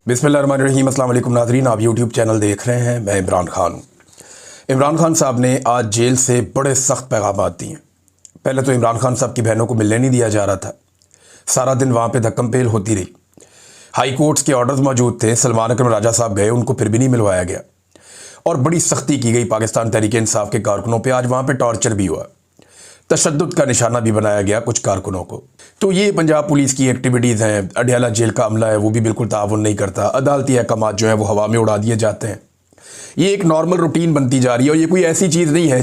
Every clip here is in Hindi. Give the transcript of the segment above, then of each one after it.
बिस्मिल्लाहिर्रहमानिर्रहीम। अस्सलाम वालेकुम नाज़रीन, आप यूट्यूब चैनल देख रहे हैं। मैं इमरान खान हूँ। इमरान खान साहब ने आज जेल से बड़े सख्त पैगामात दिए। पहले तो इमरान खान साहब की बहनों को मिलने नहीं दिया जा रहा था, सारा दिन वहाँ पे धक्कम पेल होती रही। हाई कोर्ट्स के ऑर्डर्स मौजूद थे, सलमान अकरम राजा साहब गए, उनको फिर भी नहीं मिलवाया गया और बड़ी सख्ती की गई पाकिस्तान तहरीक इंसाफ के कारकुनों पर। आज वहाँ पर टॉर्चर भी हुआ, तशद्दुद का निशाना भी बनाया गया कुछ कारकुनों को। तो ये पंजाब पुलिस की एक्टिविटीज़ हैं। अडयाला जेल का अमला है, वो भी बिल्कुल ताउन नहीं करता। अदालती अहकामात जो है वो हवा में उड़ा दिए जाते हैं। ये एक नॉर्मल रूटीन बनती जा रही है और ये कोई ऐसी चीज़ नहीं है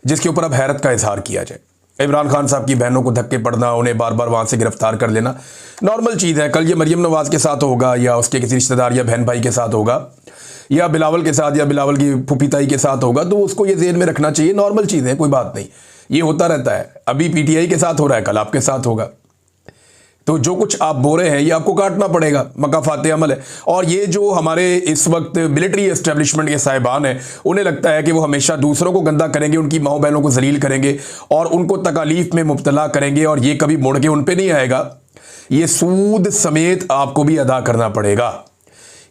जिसके ऊपर अब हैरत का इजहार किया जाए। इमरान खान साहब की बहनों को धक्के पड़ना, उन्हें बार बार वहाँ से गिरफ्तार कर लेना नॉर्मल चीज़ है। कल ये मरियम नवाज़ के साथ होगा या उसके किसी रिश्तेदार या बहन भाई के साथ होगा या बिलावल के साथ या बिलावल की फुफीताई के साथ होगा, तो उसको ये ज़हन में रखना चाहिए, नॉर्मल चीज़ है, कोई बात नहीं, ये होता रहता है। अभी पीटीआई के साथ हो रहा है, कल आपके साथ होगा। तो जो कुछ आप बोल रहे हैं ये आपको काटना पड़ेगा, मकाफात अमल है। और ये जो हमारे इस वक्त मिलिट्री एस्टेब्लिशमेंट के साहिबान हैं, उन्हें लगता है कि वो हमेशा दूसरों को गंदा करेंगे, उनकी माओ बहनों को जलील करेंगे और उनको तकालीफ में मुब्तला करेंगे और ये कभी मुड़ के उन पर नहीं आएगा। ये सूद समेत आपको भी अदा करना पड़ेगा।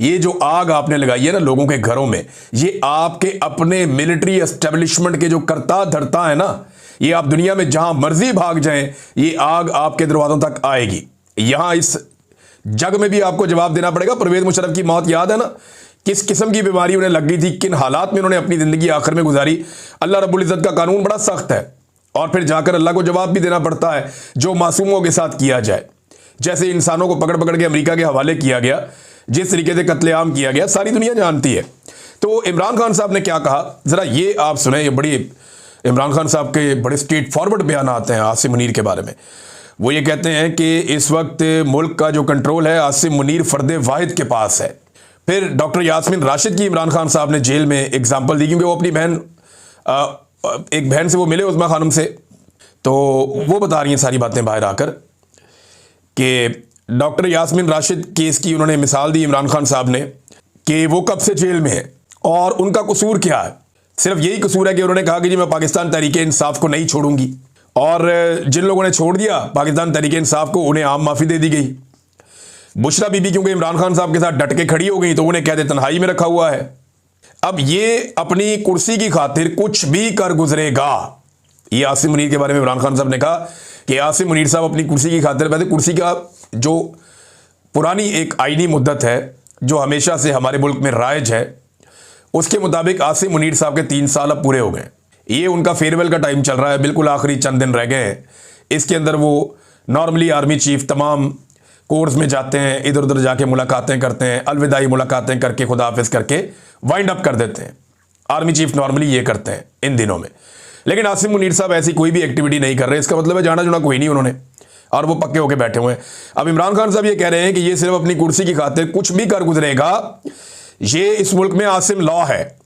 ये जो आग आपने लगाई है ना लोगों के घरों में, ये आपके अपने मिलिट्री एस्टेब्लिशमेंट के जो करता धरता है ना, ये आप दुनिया में जहां मर्जी भाग जाएं, ये आग आपके दरवाजों तक आएगी। यहां इस जग में भी आपको जवाब देना पड़ेगा। परवेज मुशर्रफ की मौत याद है ना, किस किस्म की बीमारी उन्हें लग गई थी, किन हालात में उन्होंने अपनी जिंदगी आखिर में गुजारी। अल्लाह रब्बुल इज्जत का कानून बड़ा सख्त है और फिर जाकर अल्लाह को जवाब भी देना पड़ता है जो मासूमों के साथ किया जाए। जैसे इंसानों को पकड़ पकड़ के अमेरिका के हवाले किया गया, जिस तरीके से कत्लेआम किया गया, सारी दुनिया जानती है। तो इमरान खान साहब ने क्या कहा, जरा ये आप सुने। ये बड़ी इमरान खान साहब के बड़े स्ट्रेट फॉरवर्ड बयान आते हैं आसिम मुनीर के बारे में। वो ये कहते हैं कि इस वक्त मुल्क का जो कंट्रोल है आसिम मुनीर फर्दे वाहिद के पास है। फिर डॉक्टर यास्मीन राशिद की इमरान खान साहब ने जेल में एग्जाम्पल दी, क्योंकि वो अपनी बहन एक बहन से वो मिले, उस्मा खानम से, तो वो बता रही हैं सारी बातें बाहर आकर कि डॉक्टर यास्मीन राशिद केस की उन्होंने मिसाल दी इमरान खान साहब ने कि वो कब से जेल में है और उनका कसूर क्या है। सिर्फ यही कसूर है कि उन्होंने कहा कि जी मैं पाकिस्तान तहरीक इंसाफ को नहीं छोड़ूंगी, और जिन लोगों ने छोड़ दिया पाकिस्तान तहरीक इंसाफ को, उन्हें आम माफ़ी दे दी गई। बुशरा बीबी क्योंकि इमरान खान साहब के साथ डट के खड़ी हो गई तो उन्हें कहते तन्हाई में रखा हुआ है। अब ये अपनी कुर्सी की खातिर कुछ भी कर गुजरेगा। ये आसिम मुनीर के बारे में इमरान खान साहब ने कहा कि आसिम मुनीर साहब अपनी कुर्सी की खातिर, वैसे कुर्सी का जो पुरानी एक आईनी मुद्दत है जो हमेशा से हमारे मुल्क में राइज है, उसके मुताबिक आसिम मुनीर साहब के 3 साल अब पूरे हो गए। ये उनका फेयरवेल का टाइम चल रहा है, बिल्कुल आखिरी चंद दिन रह गए हैं। इसके अंदर वो नॉर्मली आर्मी चीफ तमाम कोर्स में जाते हैं, इधर उधर जाके मुलाकातें करते हैं, अलविदाई मुलाकातें करके खुदा हाफिज करके वाइंड अप कर देते हैं। आर्मी चीफ नॉर्मली ये करते हैं इन दिनों में। लेकिन आसिम मुनीर साहब ऐसी कोई भी एक्टिविटी नहीं कर रहे। इसका मतलब है जाना जुना कोई नहीं उन्होंने, और वो पक्के होके बैठे हुए हैं। अब इमरान खान साहब ये कह रहे हैं कि ये सिर्फ अपनी कुर्सी की खातिर कुछ भी कर गुजरेगा। ये इस मुल्क में आसिम लॉ है।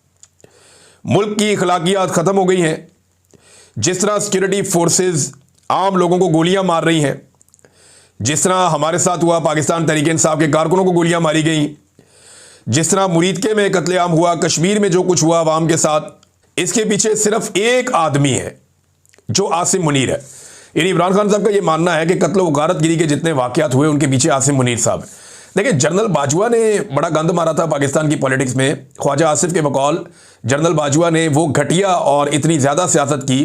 मुल्क की अखलाकियात खत्म हो गई हैं। जिस तरह सिक्योरिटी फोर्सेस आम लोगों को गोलियां मार रही हैं, जिस तरह हमारे साथ हुआ, पाकिस्तान तहरीक इंसाफ के कारकुनों को गोलियां मारी गई, जिस तरह मुरीदके में कत्लेआम हुआ, कश्मीर में जो कुछ हुआ अवाम के साथ, इसके पीछे सिर्फ एक आदमी है जो आसिम मुनीर है। यानी इमरान खान साहब का यह मानना है कि कत्ल व गारतगिरी के जितने वाकयात हुए उनके पीछे आसिम मुनीर साहब। देखिए, जनरल बाजवा ने बड़ा गंद मारा था पाकिस्तान की पॉलिटिक्स में। ख्वाजा आसिफ के बकौल जनरल बाजवा ने वो घटिया और इतनी ज़्यादा सियासत की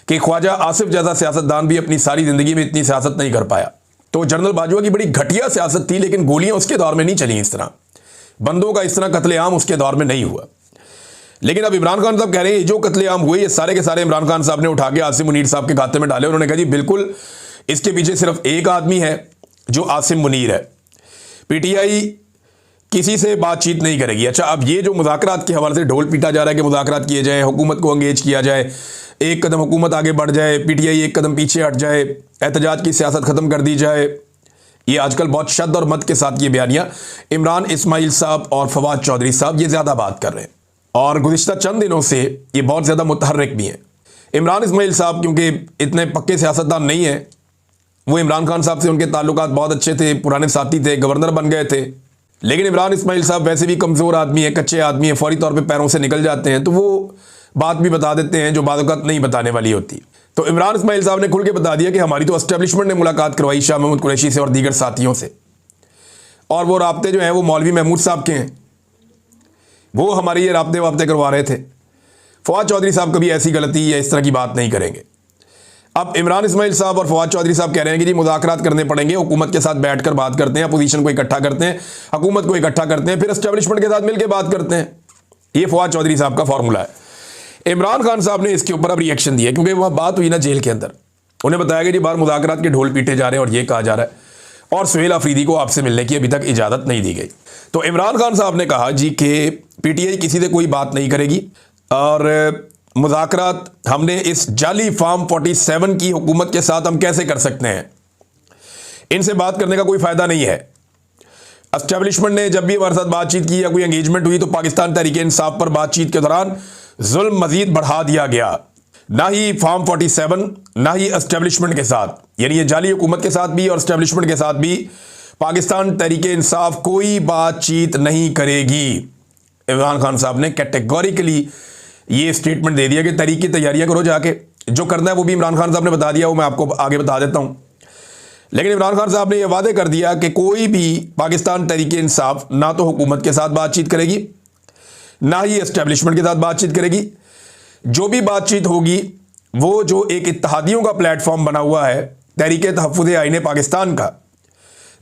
कि ख्वाजा आसिफ जैसा सियासतदान भी अपनी सारी ज़िंदगी में इतनी सियासत नहीं कर पाया। तो जनरल बाजवा की बड़ी घटिया सियासत थी, लेकिन गोलियां उसके दौर में नहीं चली, इस तरह बंदों का इस तरह कत्लेआम उसके दौर में नहीं हुआ। लेकिन अब इमरान खान साहब कह रहे हैं जो कत्लेआम हुए ये सारे के सारे इमरान खान साहब ने उठा के आसिम मुनीर साहब के खाते में डाले। उन्होंने कहा जी बिल्कुल इसके पीछे सिर्फ एक आदमी है जो आसिम मुनीर है। पीटीआई किसी से बातचीत नहीं करेगी। अच्छा, अब ये जो मुज़ाकरात के हवाले से ढोल पीटा जा रहा है कि मुज़ाकरात किए जाए, हुकूमत को अंगेज किया जाए, एक कदम हुकूमत आगे बढ़ जाए, पीटीआई एक कदम पीछे हट जाए, एहतजाज की सियासत ख़त्म कर दी जाए, ये आजकल बहुत शद्द और मत के साथ ये बयानियाँ इमरान इस्माइल साहब और फवाद चौधरी साहब ये ज़्यादा बात कर रहे हैं और गुज़िश्ता चंद दिनों से ये बहुत ज़्यादा मुतहर्रिक भी हैं। इमरान इस्माइल साहब क्योंकि इतने पक्के सियासतदान नहीं हैं, वो इमरान खान साहब से उनके ताल्लुकात बहुत अच्छे थे, पुराने साथी थे, गवर्नर बन गए थे। लेकिन इमरान इस्माइल साहब वैसे भी कमज़ोर आदमी है, कच्चे आदमी है, फौरी तौर पे पैरों से निकल जाते हैं, तो वो बात भी बता देते हैं जो बाद वक़्त नहीं बताने वाली होती। तो इमरान इस्माइल साहब ने खुल के बता दिया कि हमारी तो एस्टेब्लिशमेंट ने मुलाकात करवाई शाह महमूद कुरैशी से और दीगर साथियों से, और वो राब्ते जो हैं वो मौलवी महमूद साहब के हैं, वो हमारे ये राब्ते वाब्ते करवा रहे थे। फवाद चौधरी साहब कभी ऐसी गलती या इस तरह की बात नहीं करेंगे। अब इमरान इस्माइल साहब और फवाद चौधरी साहब कह रहे हैं कि जी मुज़ाकरात करने पड़ेंगे, हुकूमत के साथ बैठकर बात करते हैं, अपोजिशन को इकट्ठा करते हैं, हुकूमत को इकट्ठा करते हैं, फिर एस्टेब्लिशमेंट के साथ मिलकर बात करते हैं। ये फवाद चौधरी साहब का फॉर्मूला है। इमरान खान साहब ने इसके ऊपर अब रिएक्शन दिया, क्योंकि वह बात हुई ना जेल के अंदर, उन्हें बताया कि जी बाहर मुज़ाकरात के ढोल पीटे जा रहे हैं और ये कहा जा रहा है, और सुहेल अफरीदी को आपसे मिलने की अभी तक इजाज़त नहीं दी गई। तो इमरान खान साहब ने कहा जी कि पीटीआई किसी से कोई बात नहीं करेगी, और मुज़ाकरात हमने इस जाली फार्म 47 की हुकूमत के साथ हम कैसे कर सकते हैं, इनसे बात करने का कोई फ़ायदा नहीं है। एस्टेब्लिशमेंट ने जब भी हमारे साथ बातचीत की या कोई एंगेजमेंट हुई तो पाकिस्तान तहरीके इंसाफ पर बातचीत के दौरान जुल्म मजीद बढ़ा दिया गया। ना ही फार्म 47, ना ही एस्टेब्लिशमेंट के साथ, यानी ये जाली हुकूमत के साथ भी और एस्टेब्लिशमेंट के साथ भी पाकिस्तान तहरीके इंसाफ कोई बातचीत नहीं करेगी। इमरान खान साहब ने कैटेगोरिकली ये स्टेटमेंट दे दिया कि तहरीक की तैयारियां करो, जाके जो करना है वो भी इमरान खान साहब ने बता दिया, वो मैं आपको आगे बता देता हूं। लेकिन इमरान खान साहब ने यह वादे कर दिया कि कोई भी पाकिस्तान तहरीक इंसाफ ना तो हुकूमत के साथ बातचीत करेगी, ना ही एस्टेब्लिशमेंट के साथ बातचीत करेगी। जो भी बातचीत होगी वो जो एक इत्तेहादियों का प्लेटफॉर्म बना हुआ है तहरीक तहफ़्फ़ुज़ आईन पाकिस्तान का,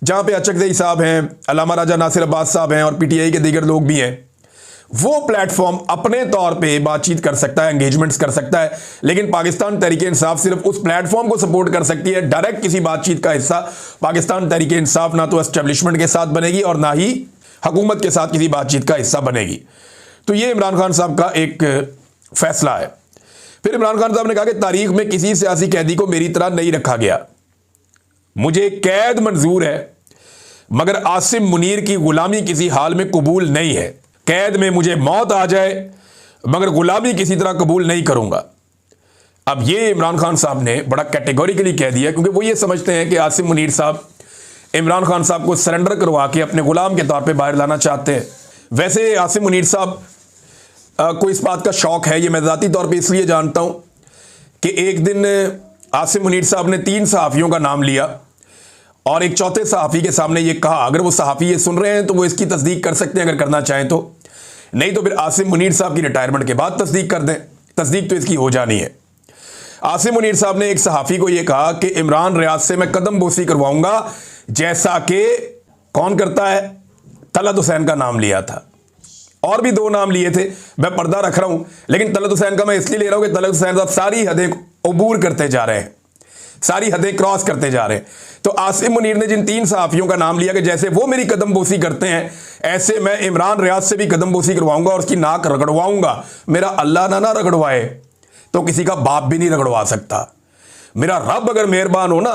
जहाँ पे अचकज़ई साहब हैं, अल्लामा राजा नासिर अब्बास साहब हैं और पीटीआई के दीगर लोग भी हैं, वो प्लेटफॉर्म अपने तौर पे बातचीत कर सकता है, एंगेजमेंट्स कर सकता है। लेकिन पाकिस्तान तहरीक इंसाफ सिर्फ उस प्लेटफॉर्म को सपोर्ट कर सकती है। डायरेक्ट किसी बातचीत का हिस्सा पाकिस्तान तहरीक इंसाफ ना तो एस्टेब्लिशमेंट के साथ बनेगी और ना ही हुकूमत के साथ किसी बातचीत का हिस्सा बनेगी। तो ये इमरान खान साहब का एक फैसला है। फिर इमरान खान साहब ने कहा कि तारीख में किसी सियासी कैदी को मेरी तरह नहीं रखा गया, मुझे कैद मंजूर है, मगर आसिम मुनीर की गुलामी किसी हाल में कबूल नहीं है। कैद में मुझे मौत आ जाए मगर गुलामी किसी तरह कबूल नहीं करूंगा। अब ये इमरान खान साहब ने बड़ा कैटेगोरिकली कह दिया, क्योंकि वो ये समझते हैं कि आसिम मुनीर साहब इमरान खान साहब को सरेंडर करवा के अपने गुलाम के तौर पे बाहर लाना चाहते हैं। वैसे आसिम मुनीर साहब को इस बात का शौक है, ये मैं ज़ाती तौर पे इसलिए जानता हूँ कि एक दिन आसिम मुनीर साहब ने 3 सहाफ़ियों का नाम लिया और एक चौथे सहाफ़ी के सामने ये कहा, अगर वो सहाफ़ी ये सुन रहे हैं तो वो इसकी तस्दीक कर सकते हैं अगर करना चाहें तो, नहीं तो फिर आसिम मुनीर साहब की रिटायरमेंट के बाद तस्दीक कर दें। तस्दीक तो इसकी हो जानी है। आसिम मुनीर साहब ने एक सहाफ़ी को यह कहा कि इमरान रियाज से मैं कदम बोसी करवाऊंगा, जैसा कि कौन करता है, तलत हुसैन का नाम लिया था। और भी 2 नाम लिए थे, मैं पर्दा रख रहा हूं, लेकिन तलत हुसैन का मैं इसलिए ले रहा हूं कि तलत हुसैन साहब सारी हदें अबूर करते जा रहे हैं, सारी हदें क्रॉस करते जा रहे हैं। तो आसिम मुनीर ने जिन 3 सहाफ़ियों का नाम लिया कि जैसे वो मेरी कदम बोसी करते हैं, ऐसे मैं इमरान रियाज से भी कदम बोसी करवाऊंगा और उसकी नाक रगड़वाऊंगा। मेरा अल्लाह ना रगड़वाए तो किसी का बाप भी नहीं रगड़वा सकता। मेरा रब अगर मेहरबान हो ना,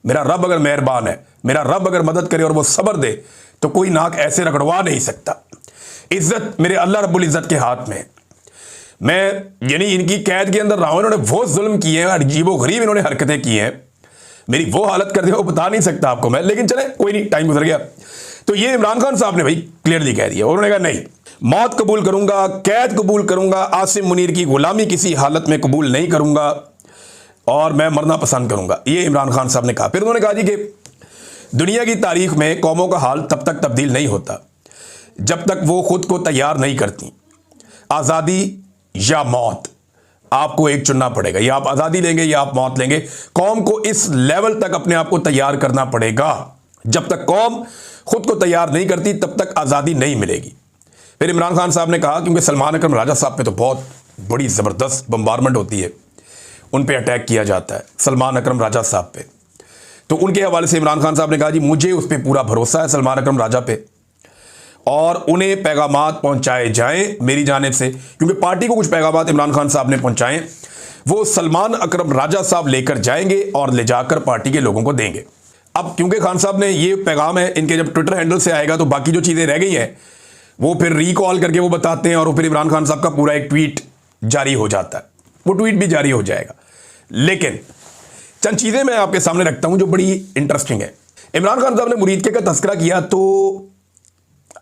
मेरा रब अगर मेहरबान है, मेरा रब अगर मदद करे और वो सब्र दे, तो कोई नाक ऐसे रगड़वा नहीं सकता। इज्जत मेरे अल्लाह रब्बुल इज्जत के हाथ में। मैं यानी इनकी कैद के अंदर रहा हूं, इन्होंने वो जुल्म किए हैं, अजीबो गरीब इन्होंने हरकतें की हैं, मेरी वो हालत कर दी वो बता नहीं सकता आपको मैं, लेकिन चले कोई नहीं, टाइम गुजर गया। तो ये इमरान खान साहब ने भाई क्लियरली कह दिया, उन्होंने कहा नहीं, मौत कबूल करूंगा, कैद कबूल करूंगा, आसिम मुनीर की गुलामी किसी हालत में कबूल नहीं करूंगा और मैं मरना पसंद करूंगा, ये इमरान खान साहब ने कहा। फिर उन्होंने कहा जी कि दुनिया की तारीख में कौमों का हाल तब तक तब्दील नहीं होता जब तक वो खुद को तैयार नहीं करती। आज़ादी या मौत, आपको एक चुनना पड़ेगा, या आप आज़ादी लेंगे या आप मौत लेंगे। कौम को इस लेवल तक अपने आप को तैयार करना पड़ेगा। जब तक कौम खुद को तैयार नहीं करती तब तक आज़ादी नहीं मिलेगी। फिर इमरान खान साहब ने कहा, क्योंकि सलमान अकरम राजा साहब पे तो बहुत बड़ी ज़बरदस्त बम्बारमेंट होती है, उन पे अटैक किया जाता है सलमान अकरम राजा साहब पे, तो उनके हवाले से इमरान खान साहब ने कहा जी मुझे उस पर पूरा भरोसा है सलमान अकरम राजा पे, और उन्हें पैगामात पहुंचाए जाएं मेरी जानिब से, क्योंकि पार्टी को कुछ पैगामात इमरान खान साहब ने पहुंचाएं, वो सलमान अकरम राजा साहब लेकर जाएंगे और ले जाकर पार्टी के लोगों को देंगे। अब क्योंकि खान साहब ने ये पैगाम है इनके, जब ट्विटर हैंडल से आएगा तो बाकी जो चीज़ें रह गई हैं वो फिर रिकॉल करके वो बताते हैं और फिर इमरान खान साहब का पूरा एक ट्वीट जारी हो जाता है, वो ट्वीट भी जारी हो जाएगा। लेकिन चंद चीज़ें मैं आपके सामने रखता हूं जो बड़ी इंटरेस्टिंग है। इमरान खान साहब ने मुरीद का तस्करा किया, तो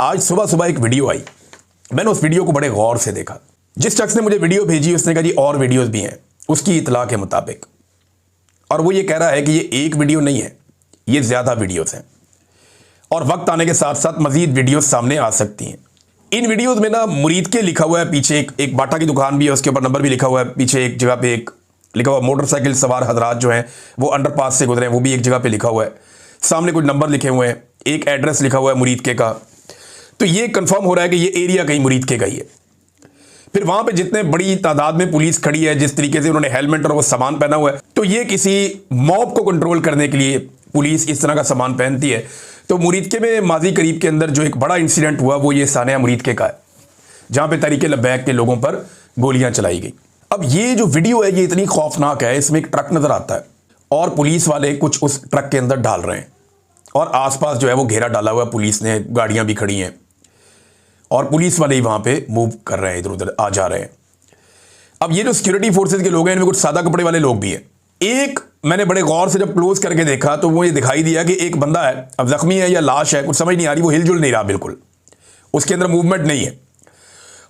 आज सुबह सुबह एक वीडियो आई, मैंने उस वीडियो को बड़े गौर से देखा। जिस शख्स ने मुझे वीडियो भेजी उसने कहा जी और वीडियोस भी हैं उसकी इतला के मुताबिक, और वो ये कह रहा है कि ये एक वीडियो नहीं है, ये ज़्यादा वीडियोस हैं। और वक्त आने के साथ साथ मजीद वीडियोस सामने आ सकती हैं। इन वीडियोस में ना मुरीद के लिखा हुआ है, पीछे एक बाटा की दुकान भी है, उसके ऊपर नंबर भी लिखा हुआ है, पीछे एक जगह पे एक लिखा हुआ मोटरसाइकिल सवार हजरात जो हैं वो अंडरपास से गुजरे हैं, वो भी एक जगह पे लिखा हुआ है, सामने कुछ नंबर लिखे हुए हैं, एक एड्रेस लिखा हुआ है मुरीद के का। तो ये कंफर्म हो रहा है कि ये एरिया कहीं मुरीद के का ही है। फिर वहां पे जितने बड़ी तादाद में पुलिस खड़ी है, जिस तरीके से उन्होंने हेलमेट और वो सामान पहना हुआ है, तो ये किसी मॉब को कंट्रोल करने के लिए पुलिस इस तरह का सामान पहनती है। तो मुरीद के में माजी करीब के अंदर जो एक बड़ा इंसिडेंट हुआ वो ये सानिया मुरीद के का है, जहां पे तहरीक लब्बैक के लोगों पर गोलियां चलाई गई। अब ये जो वीडियो है ये इतनी खौफनाक है, इसमें एक ट्रक नजर आता है और पुलिस वाले कुछ उस ट्रक के अंदर डाल रहे हैं और आसपास जो है वो घेरा डाला हुआ है, पुलिस ने, गाड़ियां भी खड़ी हैं और पुलिस वाले ही वहां पे मूव कर रहे हैं, इधर उधर आ जा रहे हैं। अब ये जो सिक्योरिटी फोर्सेज के लोग हैं इनमें कुछ सादा कपड़े वाले लोग भी हैं। एक मैंने बड़े गौर से जब क्लोज करके देखा तो वो ये दिखाई दिया कि एक बंदा है, अब जख्मी है या लाश है कुछ समझ नहीं आ रही, वो हिलजुल नहीं रहा, बिल्कुल उसके अंदर मूवमेंट नहीं है।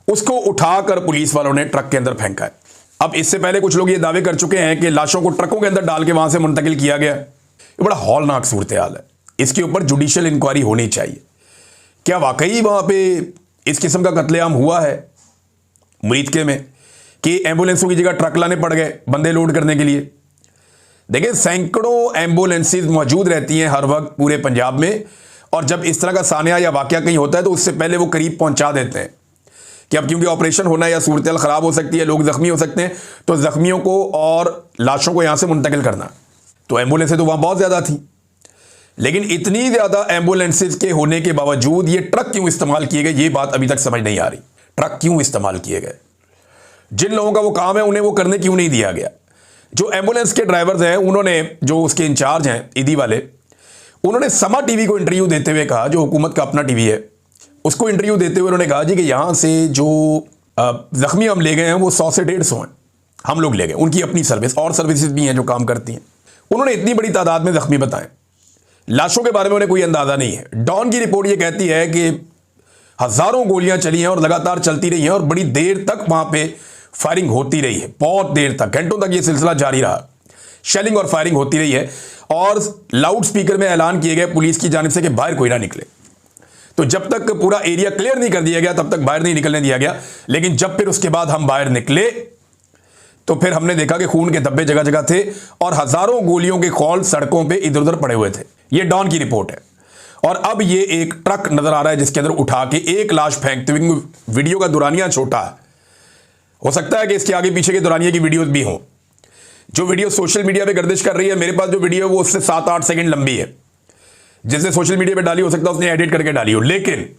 उसको उठाकर पुलिस वालों ने ट्रक के अंदर फेंका है। अब इससे पहले कुछ लोग ये दावे कर चुके हैं कि लाशों को ट्रकों के अंदर डाल के वहां से मुंतकिल किया गया। ये बड़ा हौलनाक सूरत हाल है, इसके ऊपर जुडिशियल इंक्वायरी होनी चाहिए। क्या वाकई वहां पे इस किस्म का कत्लेआम हुआ है मुरीद के में कि एम्बुलेंसों की जगह ट्रक लाने पड़ गए बंदे लोड करने के लिए? देखिए, सैकड़ों एम्बुलेंसेज मौजूद रहती हैं हर वक्त पूरे पंजाब में, और जब इस तरह का सानिया या वाकया कहीं होता है तो उससे पहले वो करीब पहुंचा देते हैं कि अब क्योंकि ऑपरेशन होना है या सूरत हाल खराब हो सकती है, लोग जख्मी हो सकते हैं, तो जख्मियों को और लाशों को यहां से मुंतकिल करना। तो एम्बुलेंसें तो वहां बहुत ज्यादा थी, लेकिन इतनी ज्यादा एम्बुलेंसेज के होने के बावजूद ये ट्रक क्यों इस्तेमाल किए गए, ये बात अभी तक समझ नहीं आ रही। ट्रक क्यों इस्तेमाल किए गए? जिन लोगों का वो काम है उन्हें वो करने क्यों नहीं दिया गया? जो एम्बुलेंस के ड्राइवर्स हैं उन्होंने, जो उसके इंचार्ज हैं ईदी वाले, उन्होंने समा टीवी को इंटरव्यू देते हुए कहा, जो हुकूमत का अपना टीवी है, उसको इंटरव्यू देते हुए उन्होंने कहा जी कि यहां से जो जख्मी हम ले गए हैं वो 100 से 150 हैं, हम लोग ले गए। उनकी अपनी सर्विस और सर्विसेज भी हैं जो काम करती हैं। उन्होंने इतनी बड़ी तादाद में जख्मी बताए। लाशों के बारे में उन्हें कोई अंदाजा नहीं है। डॉन की रिपोर्ट ये कहती है कि हजारों गोलियां चली हैं और लगातार चलती रही हैं और बड़ी देर तक वहां पे फायरिंग होती रही है, बहुत देर तक, घंटों तक ये सिलसिला जारी रहा। शेलिंग और फायरिंग होती रही है और लाउड स्पीकर में ऐलान किए गए पुलिस की जानिब से कि बाहर कोई ना निकले। तो जब तक पूरा एरिया क्लियर नहीं कर दिया गया तब तक बाहर नहीं निकलने दिया गया। लेकिन जब फिर उसके बाद हम बाहर निकले तो फिर हमने देखा कि खून के धब्बे जगह जगह थे और हजारों गोलियों के खौल सड़कों पे इधर उधर पड़े हुए थे। ये डॉन की रिपोर्ट है। और अब ये एक ट्रक नजर आ रहा है जिसके अंदर उठा के एक लाश फेंकते हुए, वीडियो का दुरानिया छोटा है, हो सकता है कि इसके आगे पीछे के दुरानिया की वीडियोस भी हों। जो वीडियो सोशल मीडिया पे गर्दिश कर रही है, मेरे पास जो वीडियो है वो उससे 7-8 सेकंड लंबी है, जिसने सोशल मीडिया पे डाली, हो सकता है उसने एडिट करके डाली हो। लेकिन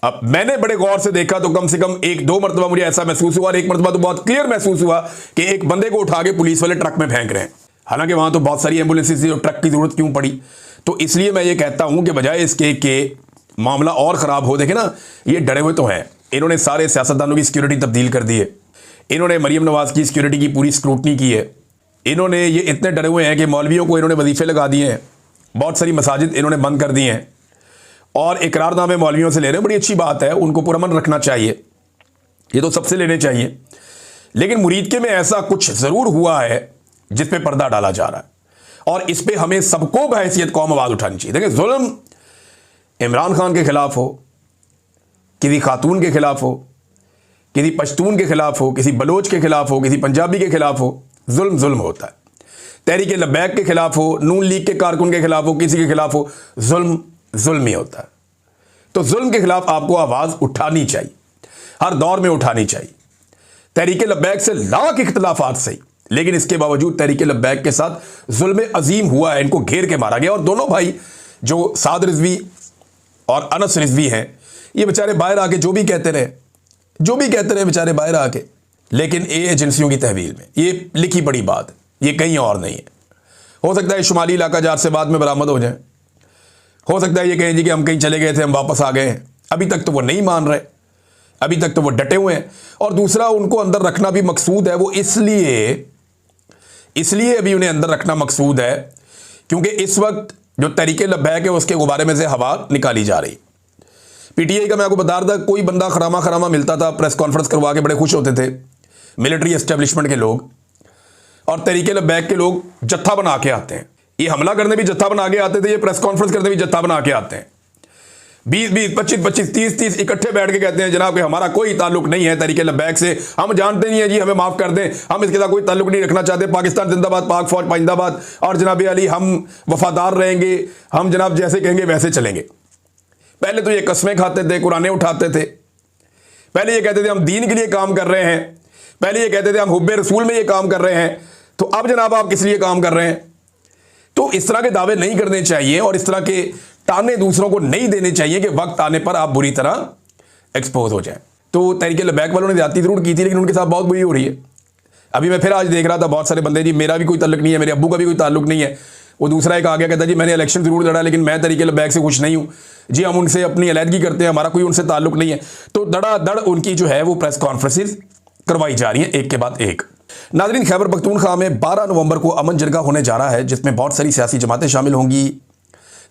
अब मैंने बड़े गौर से देखा तो कम से कम 1-2 मरतबा मुझे ऐसा महसूस हुआ और एक मरतबा तो बहुत क्लियर महसूस हुआ कि एक बंदे को उठा के पुलिस वाले ट्रक में फेंक रहे हैं। हालांकि वहां तो बहुत सारी एम्बुलेंसेज थी और ट्रक की जरूरत क्यों पड़ी? तो इसलिए मैं ये कहता हूं कि बजाय इसके कि मामला और खराब हो, देखे ना, ये डरे हुए तो हैं। इन्होंने सारे सियासतदानों की सिक्योरिटी तब्दील कर दी है, इन्होंने मरियम नवाज की सिक्योरिटी की पूरी स्क्रूटनी की है, इन्होंने ये इतने डरे हुए हैं कि मौलवियों को इन्होंने वजीफे लगा दिए हैं, बहुत सारी मसाजिद इन्होंने बंद कर दी हैं और इकरारनामे मौलवियों से ले रहे हैं। बड़ी अच्छी बात है, उनको पुरअमन रखना चाहिए, ये तो सबसे लेने चाहिए। लेकिन मुरीद के में ऐसा कुछ जरूर हुआ है जिस पे पर्दा डाला जा रहा है और इस पे हमें सबको बहैसियत कौम आवाज उठानी चाहिए। देखिए, जुल्म इमरान खान के खिलाफ हो, किसी खातून के खिलाफ हो, किसी पश्तून के खिलाफ हो, किसी बलोच के खिलाफ हो, किसी पंजाबी के खिलाफ हो, जुल्म जुल्म होता है। तहरीक लब्बैक के खिलाफ हो, नून लीग के कारकुन के खिलाफ हो, किसी के खिलाफ हो, जुल्म जुल्म ही होता है। तो जुल्म के खिलाफ आपको आवाज उठानी चाहिए, हर दौर में उठानी चाहिए। तहरीक लब्बैक से लाख इख्तिलाफात सही, लेकिन इसके बावजूद तहरीक लब्बैक के साथ जुल्म अजीम हुआ है, इनको घेर के मारा गया। और दोनों भाई जो साद रिजवी और अनस रिजवी हैं, ये बेचारे बाहर आके जो भी कहते रहे बेचारे बाहर आके, लेकिन ये एजेंसियों की तहवील में, ये लिखी बड़ी बात है, ये कहीं और नहीं है। हो सकता है शुमाली इलाका जार से बाद में बरामद हो जाए, हो सकता है ये कहें जी कि हम कहीं चले गए थे, हम वापस आ गए हैं। अभी तक तो वो नहीं मान रहे, अभी तक तो वो डटे हुए हैं। और दूसरा, उनको अंदर रखना भी मकसूद है, वो इसलिए अभी उन्हें अंदर रखना मकसूद है क्योंकि इस वक्त जो तहरीक लब्बैक है उसके गुब्बारे में से हवा निकाली जा रही। पीटीआई का मैं आपको बता रहा था, कोई बंदा खरामा मिलता था, प्रेस कॉन्फ्रेंस करवा के बड़े खुश होते थे मिलिट्री एस्टेब्लिशमेंट के लोग, और तहरीक लब्बैक के लोग जत्था बना के आते हैं। ये हमला करने भी जत्था बना के आते थे, ये प्रेस कॉन्फ्रेंस करने भी जत्था बना के आते हैं। 20-20, 25-25, 30-30 इकट्ठे बैठ के कहते हैं जनाब कि हमारा कोई ताल्लुक नहीं है तहरीक लब्बैक से, हम जानते नहीं है जी, हमें माफ़ कर दें, हम इसके साथ कोई ताल्लुक नहीं रखना चाहते, पाकिस्तान जिंदाबाद, पाक फौज पाइंदाबाद, और जनाब अली हम वफादार रहेंगे, हम जनाब जैसे कहेंगे वैसे चलेंगे। पहले तो ये कस्में खाते थे, कुराने उठाते थे, पहले ये कहते थे हम दीन के लिए काम कर रहे हैं, पहले ये कहते थे हम हुब्बे रसूल में ये काम कर रहे हैं, तो अब जनाब आप किस लिए काम कर रहे हैं? तो इस तरह के दावे नहीं करने चाहिए और इस तरह के ताने दूसरों को नहीं देने चाहिए कि वक्त आने पर आप बुरी तरह एक्सपोज हो जाए। तो तहरीक लब्बैक वालों ने ज्यादती जरूर की थी, लेकिन उनके साथ बहुत बुरी हो रही है। अभी मैं फिर आज देख रहा था बहुत सारे बंदे, जी मेरा भी कोई ताल्लुक नहीं है, मेरे अब्बू का भी कोई ताल्लुक नहीं है। वो दूसरा एक आ गया कहता जी मैंने इलेक्शन जरूर लड़ा लेकिन मैं तहरीक लब्बैक से खुश नहीं हूँ जी, हम उनसे अपनी अलहदगी करते हैं, हमारा कोई उनसे ताल्लुक नहीं है। तो धड़ाधड़ उनकी जो है वो प्रेस कॉन्फ्रेंसेस करवाई जा रही हैं एक के बाद एक। नाज़रीन, खैबर पख्तूनख्वा में 12 नवंबर को अमन जरगा होने जा रहा है, जिसमें बहुत सारी सियासी जमातें शामिल होंगी,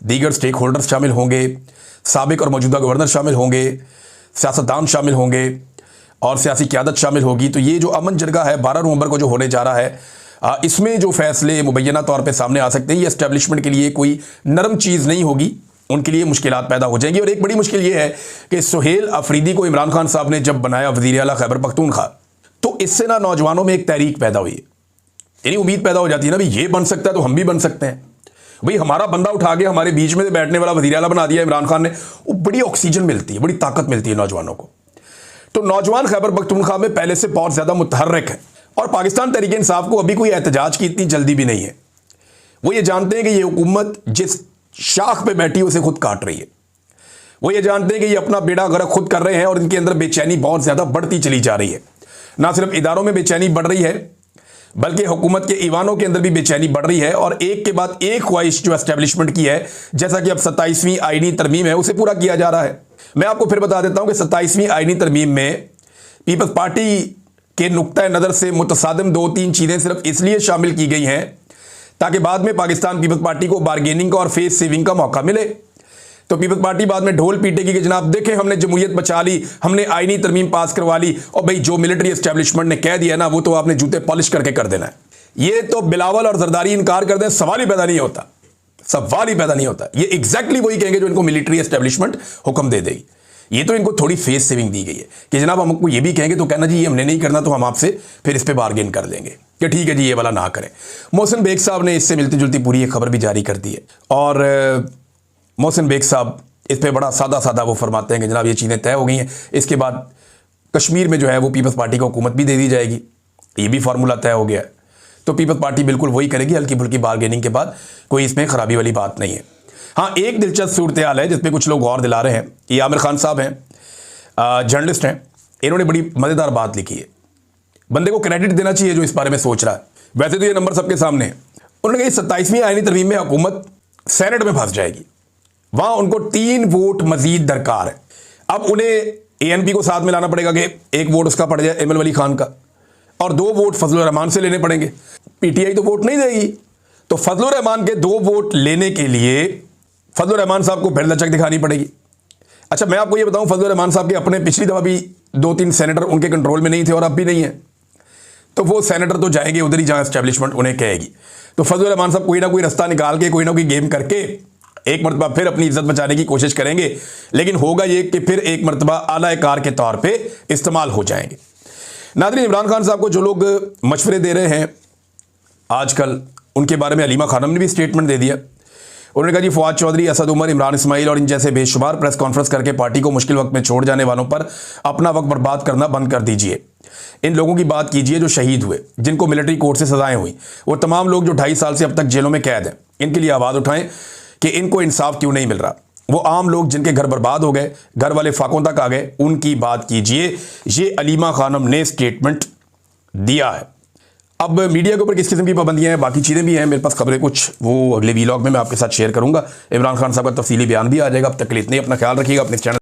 दीगर स्टेक होल्डर्स शामिल होंगे, साबिक और मौजूदा गवर्नर शामिल होंगे, सियासतदान शामिल होंगे और सियासी क़यादत शामिल होगी। तो ये जो अमन जरगा है 12 नवंबर को जो होने जा रहा है, इसमें जो फैसले मुबैना तौर पे सामने आ सकते हैं, ये एस्टेब्लिशमेंट के लिए कोई नरम चीज़ नहीं होगी, उनके लिए मुश्किलात पैदा हो जाएंगी। और एक बड़ी मुश्किल ये है कि सुहेल अफरीदी को इमरान खान साहब ने जब बनाया वज़ीर आला खैबर पख्तूनख्वा, तो इससे ना नौजवानों में एक तहरीक पैदा हुई है, यानी उम्मीद पैदा हो जाती है ना, भाई ये बन सकता है तो हम भी बन सकते हैं। भाई हमारा बंदा उठा के हमारे बीच में बैठने वाला वज़ीर आला बना दिया इमरान खान ने, वो बड़ी ऑक्सीजन मिलती है, बड़ी ताकत मिलती है नौजवानों को। तो नौजवान खैबर पख्तूनख्वा में पहले से बहुत ज़्यादा मुतहर्रिक है और पाकिस्तान तहरीक इंसाफ को अभी कोई एहतजाज की इतनी जल्दी भी नहीं है। वो ये जानते हैं कि ये हुकूमत जिस शाख पे बैठी है उसे खुद काट रही है। वो ये जानते हैं कि ये अपना बेड़ा गर्क खुद कर रहे हैं और इनके अंदर बेचैनी बहुत ज़्यादा बढ़ती चली जा रही है। ना सिर्फ इदारों में बेचैनी बढ़ रही है बल्कि हुकूमत के ईवानों के अंदर भी बेचैनी बढ़ रही है और एक के बाद एक ख्वाहिश जो एस्टेब्लिशमेंट की है, जैसा कि अब 27वीं आईनी तरमीम है, उसे पूरा किया जा रहा है। मैं आपको फिर बता देता हूं कि 27वीं आईनी तरमीम में पीपल्स पार्टी के नुक्ता नज़र से मुतसादिम 2-3 चीज़ें सिर्फ इसलिए शामिल की गई हैं ताकि बाद में पाकिस्तान पीपल्स पार्टी को बार्गेनिंग का और फेस सेविंग का मौका मिले। तो पीपल्स पार्टी बाद में ढोल पीटेगी कि जनाब देखें हमने जमहूरियत बचा ली, हमने आईनी तरमीम पास करवा ली, और भाई जो मिलिट्री एस्टेब्लिशमेंट ने कह दिया ना वो तो आपने जूते पॉलिश करके कर देना है। ये तो बिलावल और जरदारी इनकार कर दें, सवाल ही पैदा नहीं होता, सवाल ही पैदा नहीं होता। ये एग्जैक्टली वही कहेंगे जो इनको मिलिट्री एस्टेब्लिशमेंट हुक्म दे देगी। ये तो इनको थोड़ी फेस सेविंग दी गई है कि जनाब हमको ये भी कहेंगे तो कहना जी ये हमने नहीं करना, तो हम आपसे फिर इस पर बार्गेन कर लेंगे कि ठीक है जी ये वाला ना करें। मोहसिन बेग साहब ने इससे मिलती जुलती पूरी एक खबर भी जारी कर दी है और मोहसिन बेग साहब इस पर बड़ा सादा सादा वो फरमाते हैं कि जनाब ये चीज़ें तय हो गई हैं, इसके बाद कश्मीर में जो है वो पीपल्स पार्टी को हुकूमत भी दे दी जाएगी, ये भी फार्मूला तय हो गया है। तो पीपल्स पार्टी बिल्कुल वही करेगी, हल्की फुल्की बार्गेनिंग के बाद, कोई इसमें खराबी वाली बात नहीं है। हाँ, एक दिलचस्प सूरत हाल है जिसपे कुछ लोग गौर दिला रहे हैं। ये आमिर खान साहब हैं, जर्नलिस्ट हैं, इन्होंने बड़ी मज़ेदार बात लिखी है। बंदे को क्रेडिट देना चाहिए जो इस बारे में सोच रहा है, वैसे तो ये नंबर सबके सामने है। उन्होंने कहा 27वीं आईनी तरमीम में हुकूमत सेनेट में फंस जाएगी, वहां उनको 3 वोट मजीद दरकार है। अब उन्हें ANP को साथ में लाना पड़ेगा कि 1 वोट उसका पड़ जाए एमएल वली खान का और 2 वोट फजलुर रहमान से लेने पड़ेंगे। PTI तो वोट नहीं देगी, तो फजलुर रहमान के 2 वोट लेने के लिए फजलुर रहमान साहब को फिर लचक दिखानी पड़ेगी। अच्छा, मैं आपको ये बताऊं, फजलुर रहमान साहब के अपने पिछली दफ़ा भी 2-3 सेनेटर उनके कंट्रोल में नहीं थे और अब भी नहीं है, तो वो सेनेटर तो जाएंगे उधर ही जहां एस्टेब्लिशमेंट उन्हें कहेगी। तो फजलुर रहमान साहब कोई ना कोई रास्ता निकाल के कोई ना कोई गेम करके एक मरतबा फिर अपनी इज्जत बचाने की कोशिश करेंगे, लेकिन होगा ये कि फिर एक मरतबा आला कार के तौर पे इस्तेमाल हो जाएंगे। नाज़रीन, इमरान खान साहब को जो लोग मशवरे दे रहे हैं आजकल, उनके बारे में अलीमा खानम ने भी स्टेटमेंट दे दिया। उन्होंने कहा जी फवाद चौधरी, असद उमर, इमरान इस्माइल और इन जैसे बेशुमार प्रेस कॉन्फ्रेंस करके पार्टी को मुश्किल वक्त में छोड़ जाने वालों पर अपना वक्त बर्बाद करना बंद कर दीजिए। इन लोगों की बात कीजिए जो शहीद हुए, जिनको मिलिट्री कोर्ट से सजाएं हुई, वो तमाम लोग जो 2.5 साल से अब तक जेलों में कैद हैं, इनके लिए आवाज़ उठाएं कि इनको इंसाफ क्यों नहीं मिल रहा। वो आम लोग जिनके घर बर्बाद हो गए, घर वाले फाकों तक आ गए, उनकी बात कीजिए। ये अलीमा खानम ने स्टेटमेंट दिया है। अब मीडिया के ऊपर किस किस्म की पाबंदियां हैं, बाकी चीज़ें भी हैं, मेरे पास खबरें कुछ, वो अगले वीलॉग में मैं आपके साथ शेयर करूंगा। इमरान खान साहब का तफसीली बयान भी आ जाएगा। अब तक के लिए इतने, अपना ख्याल रखिएगा, अपने चैनल